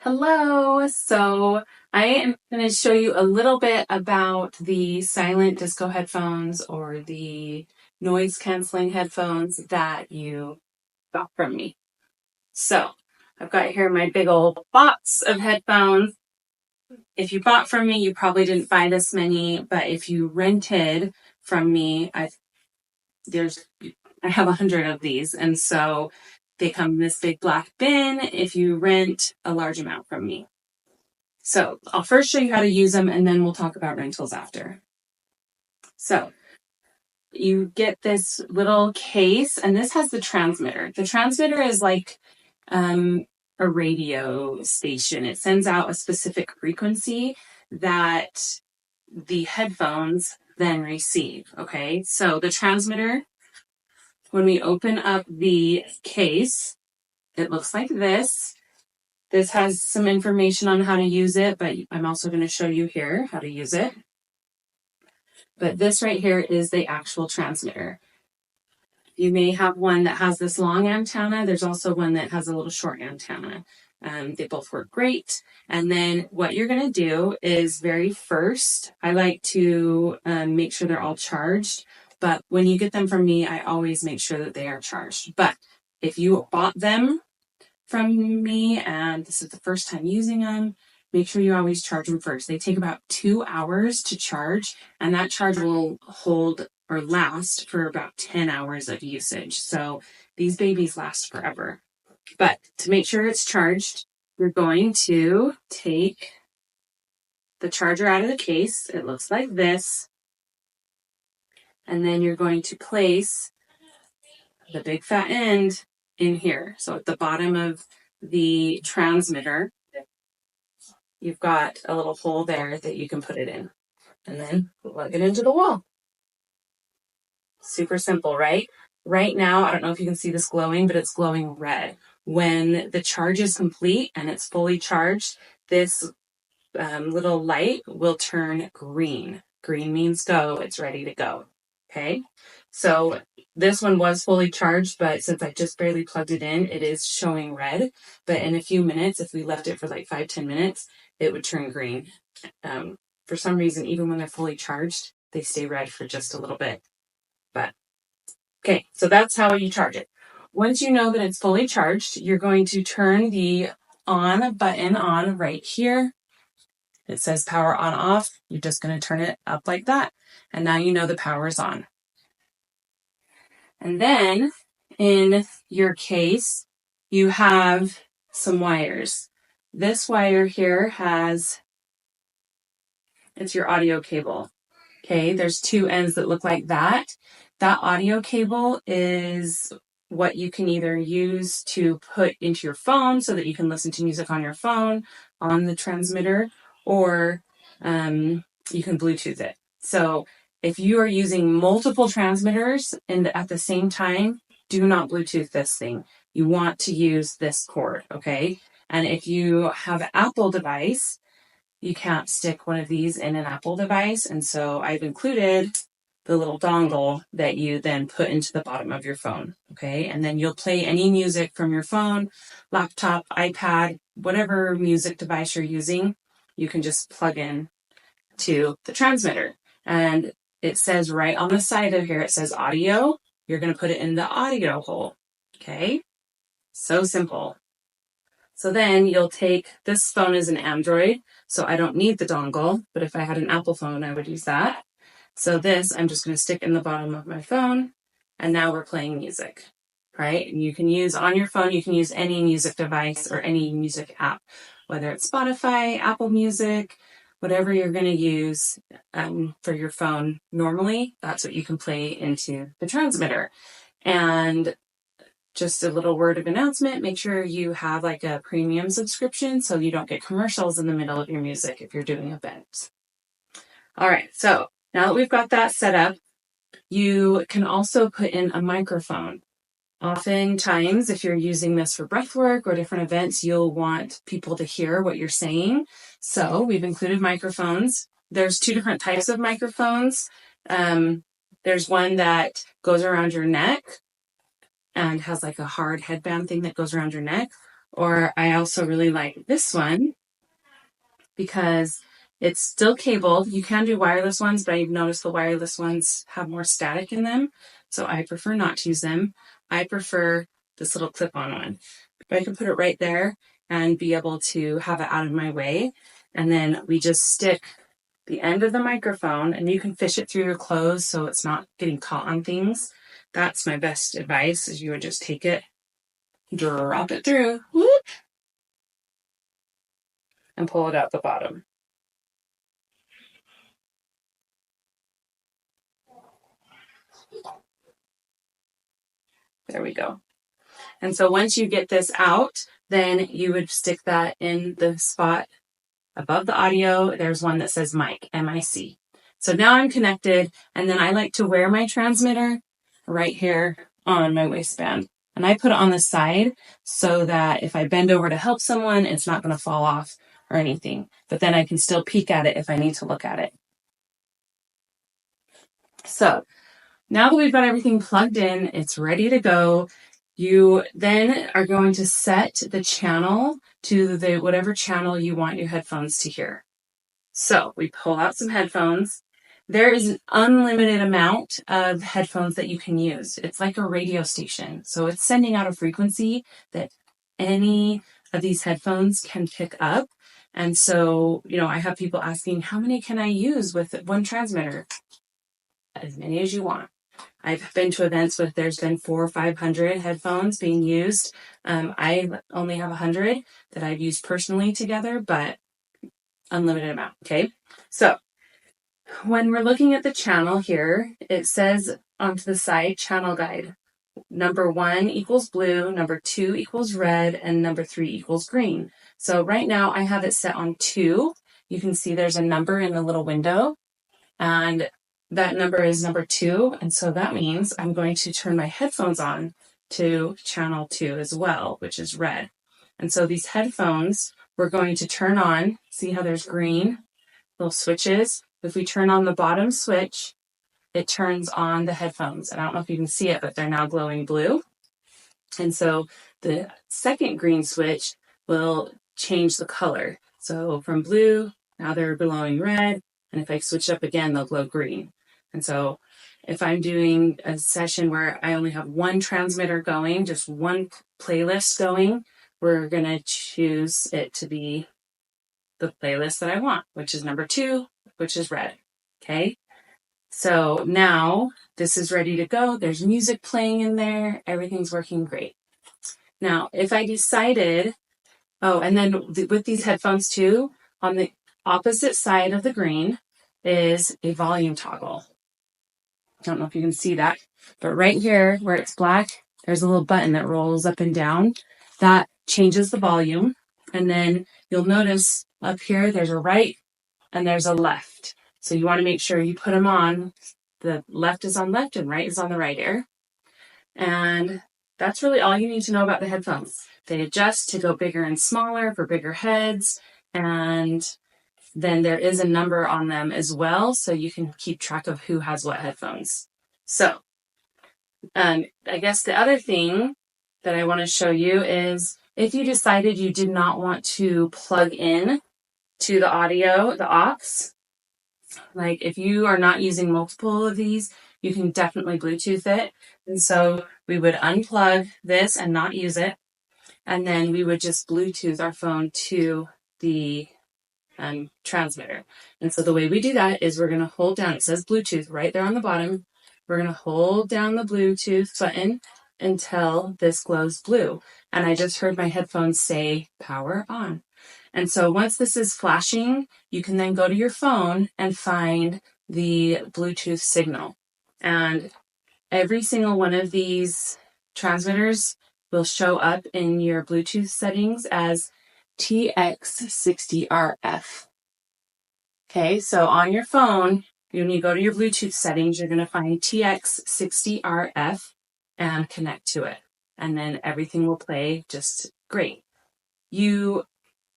Hello. So I am going to show you a little bit about the silent disco headphones or the noise canceling headphones that you got from me. So I've got here my big old box of headphones. If you bought from me, you probably didn't buy this many, but if you rented from me, I have 100 of these, and so they come in this big black bin if you rent a large amount from me. So I'll first show you how to use them, and then we'll talk about rentals after. So you get this little case, and this has the transmitter. The transmitter is like a radio station. It sends out a specific frequency that the headphones then receive. Okay, so the transmitter, when we open up the case, it looks like this. This has some information on how to use it, but I'm also going to show you here how to use it. But this right here is the actual transmitter. You may have one that has this long antenna. There's also one that has a little short antenna. They both work great. And then what you're going to do is very first, I like to make sure they're all charged. But when you get them from me, I always make sure that they are charged. But if you bought them from me and this is the first time using them, make sure you always charge them first. They take about 2 hours to charge, and that charge will hold or last for about 10 hours of usage. So these babies last forever. But to make sure it's charged, you're going to take the charger out of the case. It looks like this. And then you're going to place the big fat end in here. So at the bottom of the transmitter, you've got a little hole there that you can put it in. And then plug it into the wall. Super simple, right? Right now, I don't know if you can see this glowing, but it's glowing red. When the charge is complete and it's fully charged, this little light will turn green. Green means go. It's ready to go. Okay? So this one was fully charged, but since I just barely plugged it in, it is showing red. But in a few minutes, if we left it for like 5-10 minutes, it would turn green. For some reason, even when they're fully charged, they stay red for just a little bit. But okay, so that's how you charge it. Once you know that it's fully charged, you're going to turn the on button on right here. It says power on off. You're just going to turn it up like that. And now you know the power is on. And then in your case, you have some wires. This wire here it's your audio cable. Okay, there's 2 ends that look like that. That audio cable is what you can either use to put into your phone so that you can listen to music on your phone on the transmitter, or you can Bluetooth it. So if you are using multiple transmitters at the same time, do not Bluetooth this thing. You want to use this cord, okay? And if you have an Apple device, you can't stick one of these in an Apple device. And so I've included the little dongle that you then put into the bottom of your phone. Okay. And then you'll play any music from your phone, laptop, iPad, whatever music device you're using. You can just plug in to the transmitter. And it says right on the side of here, it says audio. You're going to put it in the audio hole. Okay. So simple. So then you'll take, this phone is an Android, so I don't need the dongle, but if I had an Apple phone, I would use that. So this, I'm just going to stick in the bottom of my phone, and now we're playing music, right? And you can use on your phone, you can use any music device or any music app, whether it's Spotify, Apple Music, whatever you're going to use for your phone. Normally, that's what you can play into the transmitter. And just a little word of announcement, make sure you have like a premium subscription so you don't get commercials in the middle of your music if you're doing events. All right, so now that we've got that set up, you can also put in a microphone. Oftentimes, if you're using this for breath work or different events, you'll want people to hear what you're saying. So we've included microphones. There's 2 different types of microphones. There's one that goes around your neck and has like a hard headband thing that goes around your neck. Or I also really like this one because it's still cabled. You can do wireless ones, but I've noticed the wireless ones have more static in them. So I prefer not to use them. I prefer this little clip-on one. But I can put it right there and be able to have it out of my way. And then we just stick the end of the microphone, and you can fish it through your clothes so it's not getting caught on things. That's my best advice, is you would just take it, drop it through, whoop, and pull it out the bottom. There we go. And so once you get this out, then you would stick that in the spot above the audio. There's one that says mic, M-I-C. So now I'm connected, and then I like to wear my transmitter right here on my waistband. And I put it on the side so that if I bend over to help someone, it's not going to fall off or anything. But then I can still peek at it if I need to look at it. So now that we've got everything plugged in, it's ready to go. You then are going to set the channel to the whatever channel you want your headphones to hear. So we pull out some headphones. There is an unlimited amount of headphones that you can use. It's like a radio station. So it's sending out a frequency that any of these headphones can pick up. And so, I have people asking, how many can I use with one transmitter? As many as you want. I've been to events where there's been 400 or 500 headphones being used. I only have 100 that I've used personally together, but unlimited amount. Okay. So when we're looking at the channel here, it says onto the side, channel guide. Number 1 equals blue, number 2 equals red, and number 3 equals green. So right now I have it set on 2. You can see there's a number in the little window, and that number is number 2. And so that means I'm going to turn my headphones on to channel 2 as well, which is red. And so these headphones, we're going to turn on. See how there's green little switches? If we turn on the bottom switch, it turns on the headphones. And I don't know if you can see it, but they're now glowing blue. And so the second green switch will change the color. So from blue, now they're glowing red. And if I switch up again, they'll glow green. And so if I'm doing a session where I only have one transmitter going, just one playlist going, we're going to choose it to be the playlist that I want, which is number 2, which is red. Okay. So now this is ready to go. There's music playing in there. Everything's working great. Now, if I decided, and then with these headphones too, on the opposite side of the green is a volume toggle. I don't know if you can see that, but right here where it's black, there's a little button that rolls up and down. That changes the volume. And then you'll notice up here, there's a right and there's a left. So you want to make sure you put them on. The left is on left and right is on the right ear. And that's really all you need to know about the headphones. They adjust to go bigger and smaller for bigger heads. And then there is a number on them as well, so you can keep track of who has what headphones. So I guess the other thing that I want to show you is if you decided you did not want to plug in to the audio, the aux, like if you are not using multiple of these, you can definitely Bluetooth it. And so we would unplug this and not use it. And then we would just Bluetooth our phone to the transmitter. And so the way we do that is we're going to hold down, it says Bluetooth right there on the bottom. We're going to hold down the Bluetooth button until this glows blue. And I just heard my headphones say power on. And so once this is flashing, you can then go to your phone and find the Bluetooth signal. And every single one of these transmitters will show up in your Bluetooth settings as TX60RF. Okay, so on your phone, when you go to your Bluetooth settings, you're going to find TX60RF and connect to it. And then everything will play just great. You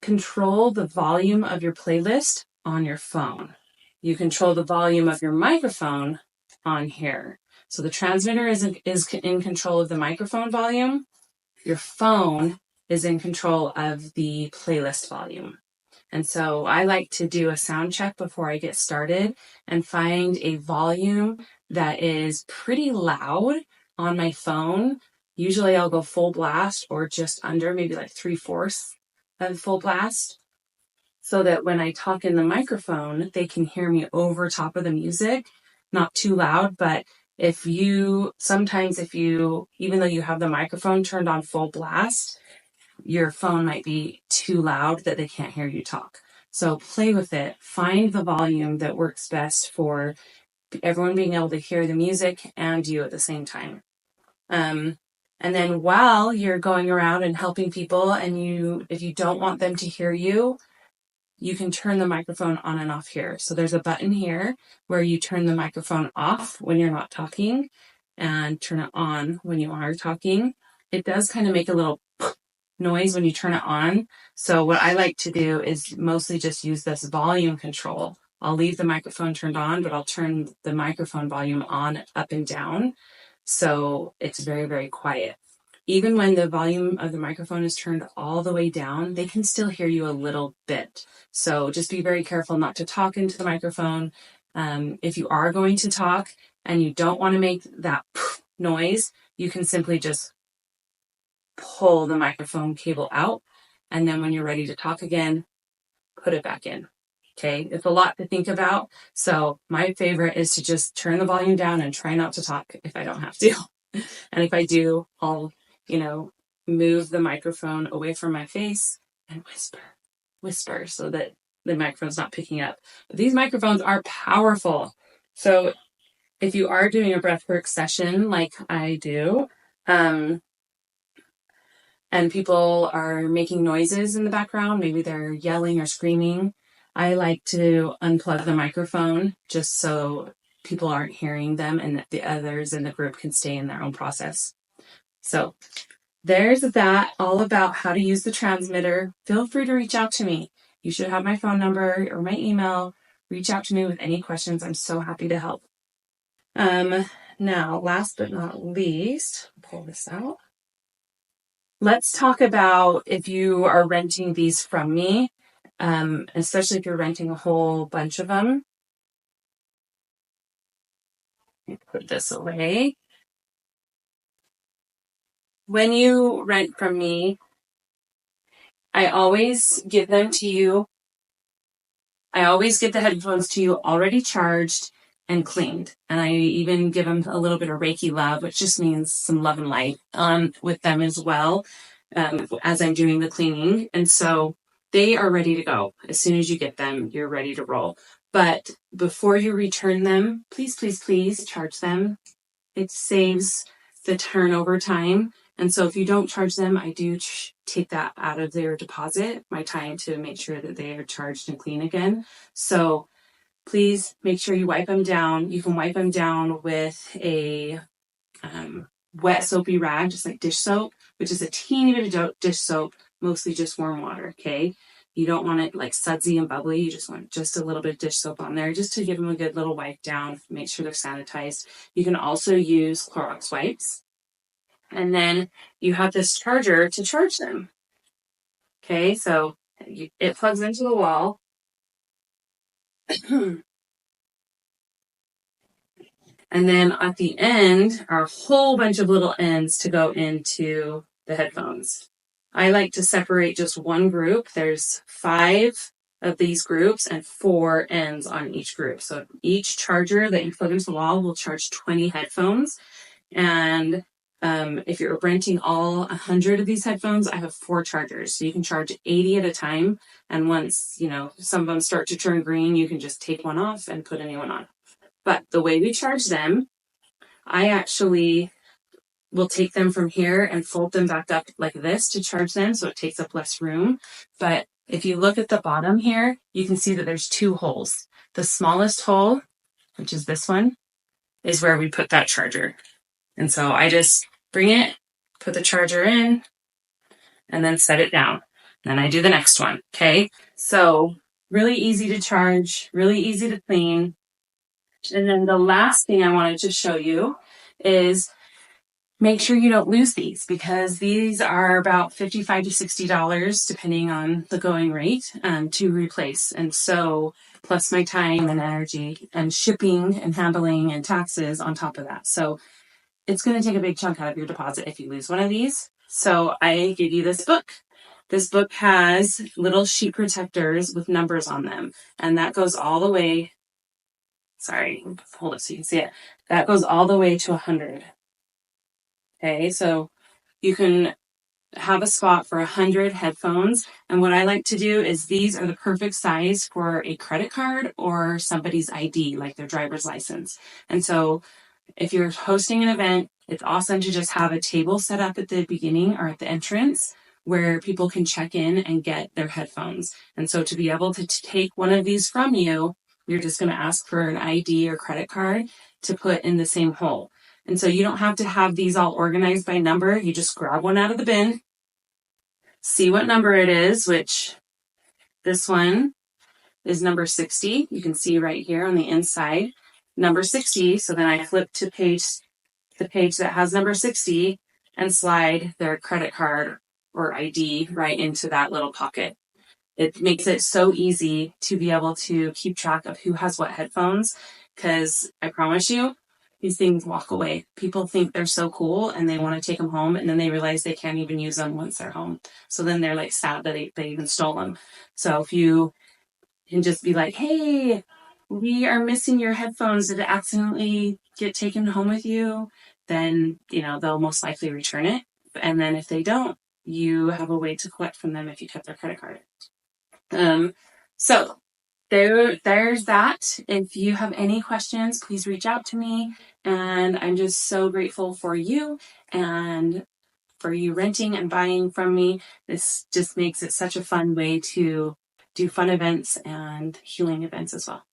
control the volume of your playlist on your phone. You control the volume of your microphone on here. So the transmitter is in control of the microphone volume. Your phone is in control of the playlist volume. And so I like to do a sound check before I get started and find a volume that is pretty loud on my phone. Usually I'll go full blast or just under, maybe like 3/4 of full blast, so that when I talk in the microphone, they can hear me over top of the music, not too loud. But sometimes if you, even though you have the microphone turned on full blast, your phone might be too loud that they can't hear you talk. So play with it. Find the volume that works best for everyone being able to hear the music and you at the same time. And then while you're going around and helping people, and if you don't want them to hear you, you can turn the microphone on and off here. So there's a button here where you turn the microphone off when you're not talking and turn it on when you are talking. It does kind of make a little noise when you turn it on. So what I like to do is mostly just use this volume control. I'll leave the microphone turned on, but I'll turn the microphone volume on, up and down. So it's very, very quiet. Even when the volume of the microphone is turned all the way down, they can still hear you a little bit. So just be very careful not to talk into the microphone. If you are going to talk and you don't want to make that noise, you can simply just pull the microphone cable out. And then when you're ready to talk again, put it back in. Okay, it's a lot to think about. So my favorite is to just turn the volume down and try not to talk if I don't have to. And if I do, I'll, move the microphone away from my face and whisper so that the microphone's not picking up. But these microphones are powerful. So if you are doing a breathwork session like I do, and people are making noises in the background, maybe they're yelling or screaming, I like to unplug the microphone just so people aren't hearing them and that the others in the group can stay in their own process. So there's that, all about how to use the transmitter. Feel free to reach out to me. You should have my phone number or my email. Reach out to me with any questions. I'm so happy to help. Now, last but not least, pull this out. Let's talk about if you are renting these from me, especially if you're renting a whole bunch of them. Let me put this away. When you rent from me, I always give them to you. I always give the headphones to you already charged and cleaned. And I even give them a little bit of Reiki love, which just means some love and light with them as well, as I'm doing the cleaning. And so they are ready to go. As soon as you get them, you're ready to roll. But before you return them, please, please, please charge them. It saves the turnover time. And so if you don't charge them, I do take that out of their deposit, my time to make sure that they are charged and clean again. So please make sure you wipe them down. You can wipe them down with a wet soapy rag, just like dish soap, which is a teeny bit of dish soap, mostly just warm water, okay? You don't want it like sudsy and bubbly. You just want just a little bit of dish soap on there just to give them a good little wipe down, make sure they're sanitized. You can also use Clorox wipes. And then you have this charger to charge them. Okay, so it plugs into the wall. And then at the end are a whole bunch of little ends to go into the headphones. I like to separate just one group. There's 5 of these groups and 4 ends on each group. So each charger that you plug into the wall will charge 20 headphones. And if you're renting all 100 of these headphones, I have 4 chargers. So you can charge 80 at a time. And once, some of them start to turn green, you can just take one off and put a new one on. But the way we charge them, I actually will take them from here and fold them back up like this to charge them, so it takes up less room. But if you look at the bottom here, you can see that there's 2 holes. The smallest hole, which is this one, is where we put that charger. And so I just bring it, put the charger in, and then set it down. Then I do the next one, okay? So really easy to charge, really easy to clean. And then the last thing I wanted to show you is make sure you don't lose these, because these are about $55 to $60 depending on the going rate to replace. And so plus my time and energy and shipping and handling and taxes on top of that. So it's going to take a big chunk out of your deposit if you lose one of these. So I give you this book. This book has little sheet protectors with numbers on them, and that goes all the way. Sorry, hold it so you can see it. That goes all the way to 100. Okay, so you can have a spot for 100 headphones. And what I like to do is these are the perfect size for a credit card or somebody's ID, like their driver's license. And so if you're hosting an event, it's awesome to just have a table set up at the beginning or at the entrance where people can check in and get their headphones. And so to be able to take one of these from you, you're just going to ask for an ID or credit card to put in the same hole. And so you don't have to have these all organized by number. You just grab one out of the bin, see what number it is, which this one is number 60. You can see right here on the inside, number 60. So then I flip to the page that has number 60 and slide their credit card or ID right into that little pocket. It makes it so easy to be able to keep track of who has what headphones, because I promise you, these things walk away. People think they're so cool and they want to take them home, and then they realize they can't even use them once they're home. So then they're like sad that they even stole them. So if you can just be like, hey, we are missing your headphones. Did it accidentally get taken home with you? Then, they'll most likely return it. And then if they don't, you have a way to collect from them if you kept their credit card. So there's that. If you have any questions, please reach out to me. And I'm just so grateful for you and for you renting and buying from me. This just makes it such a fun way to do fun events and healing events as well.